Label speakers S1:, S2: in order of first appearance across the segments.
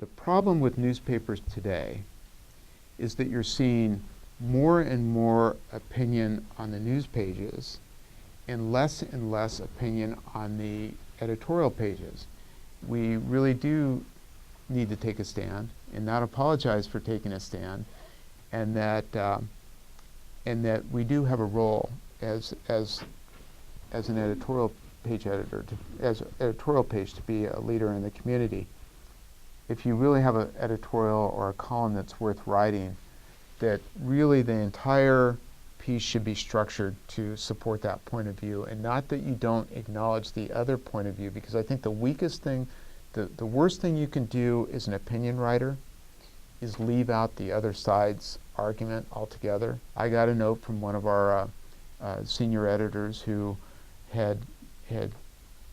S1: The problem with newspapers today is that you're seeing more and more opinion on the news pages and less opinion on the editorial pages. We really do need to take a stand and not apologize for taking a stand, and that we do have a role as an editorial page editor, as editorial page, to be a leader in the community. If you really have an editorial or a column that's worth writing, that really the entire piece should be structured to support that point of view, and not that you don't acknowledge the other point of view, because I think the weakest thing, the worst thing you can do as an opinion writer is leave out the other side's argument altogether. I got a note from one of our senior editors who had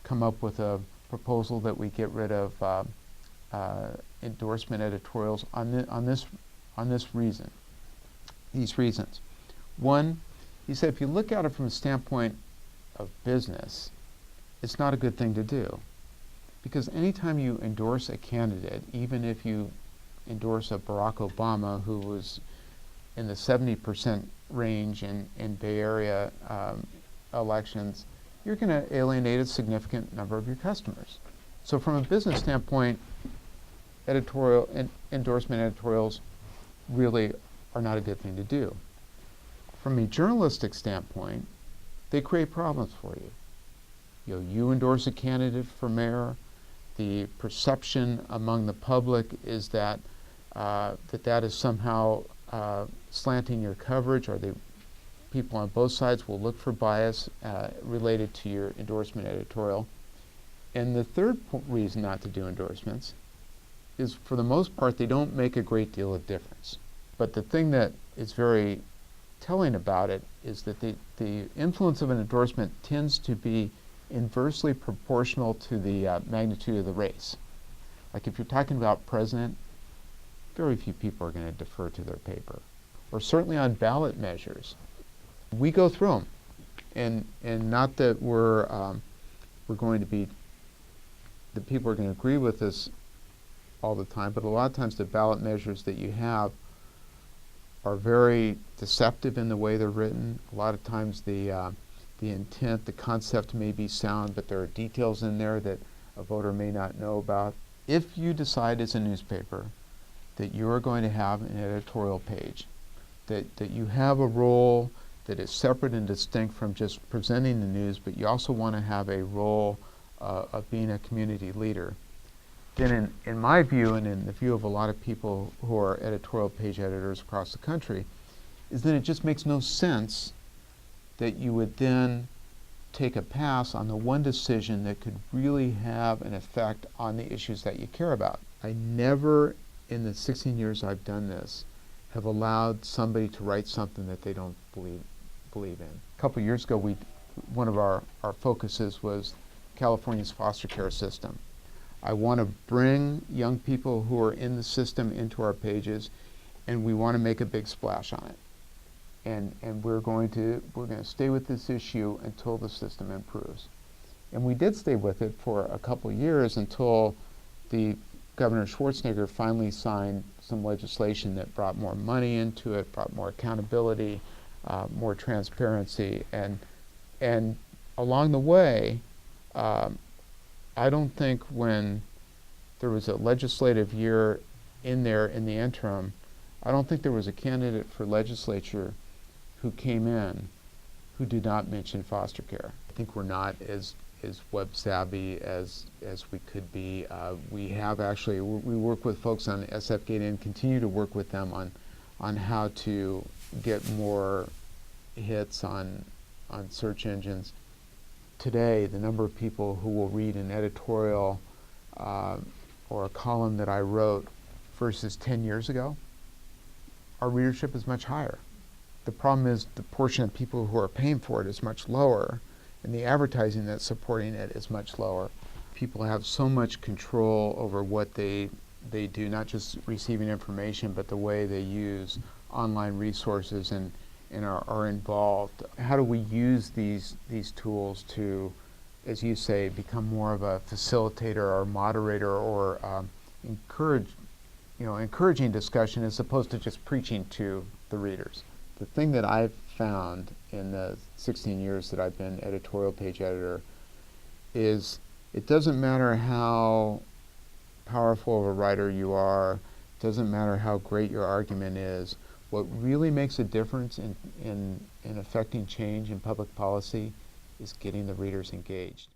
S1: come up with a proposal that we get rid of endorsement editorials on this reason. These reasons. One, he said, if you look at it from a standpoint of business, it's not a good thing to do. Because anytime you endorse a candidate, even if you endorse a Barack Obama who was in the 70% range in Bay Area elections, you're going to alienate a significant number of your customers. So from a business standpoint, endorsement editorials really are not a good thing to do. From a journalistic standpoint, they create problems for you. You endorse a candidate for mayor, the perception among the public is that that is somehow slanting your coverage, or people on both sides will look for bias related to your endorsement editorial. And the third reason not to do endorsements is, for the most part, they don't make a great deal of difference. But the thing that is very telling about it is that the influence of an endorsement tends to be inversely proportional to the magnitude of the race. Like if you're talking about president, very few people are going to defer to their paper. Or certainly on ballot measures. We go through them, and not that we're going to be, that people are going to agree with us all the time, but a lot of times the ballot measures that you have are very deceptive in the way they're written. A lot of times the intent, the concept may be sound, but there are details in there that a voter may not know about. If you decide as a newspaper that you are going to have an editorial page, that you have a role that is separate and distinct from just presenting the news, but you also want to have a role of being a community leader, then in my view, and in the view of a lot of people who are editorial page editors across the country, is that it just makes no sense that you would then take a pass on the one decision that could really have an effect on the issues that you care about. I never, in the 16 years I've done this, have allowed somebody to write something that they don't believe in. A couple of years ago, one of our focuses was California's foster care system. I want to bring young people who are in the system into our pages, and we want to make a big splash on it. And we're going to stay with this issue until the system improves. And we did stay with it for a couple of years until the Governor Schwarzenegger finally signed some legislation that brought more money into it, brought more accountability, more transparency, and along the way, I don't think when there was a legislative year in there in the interim, I don't think there was a candidate for legislature who came in who did not mention foster care. I think we're not as web savvy as we could be. We have actually, we work with folks on SFGate and continue to work with them on how to get more hits on search engines. Today, the number of people who will read an editorial or a column that I wrote versus 10 years ago, our readership is much higher. The problem is the portion of people who are paying for it is much lower, and the advertising that's supporting it is much lower. People have so much control over what they do, not just receiving information, but the way they use online resources and are involved. How do we use these tools to, as you say, become more of a facilitator or moderator or encouraging discussion as opposed to just preaching to the readers. The thing that I've found in the 16 years that I've been editorial page editor is it doesn't matter how powerful of a writer you are, it doesn't matter how great your argument is. What really makes a difference in affecting change in public policy is getting the readers engaged.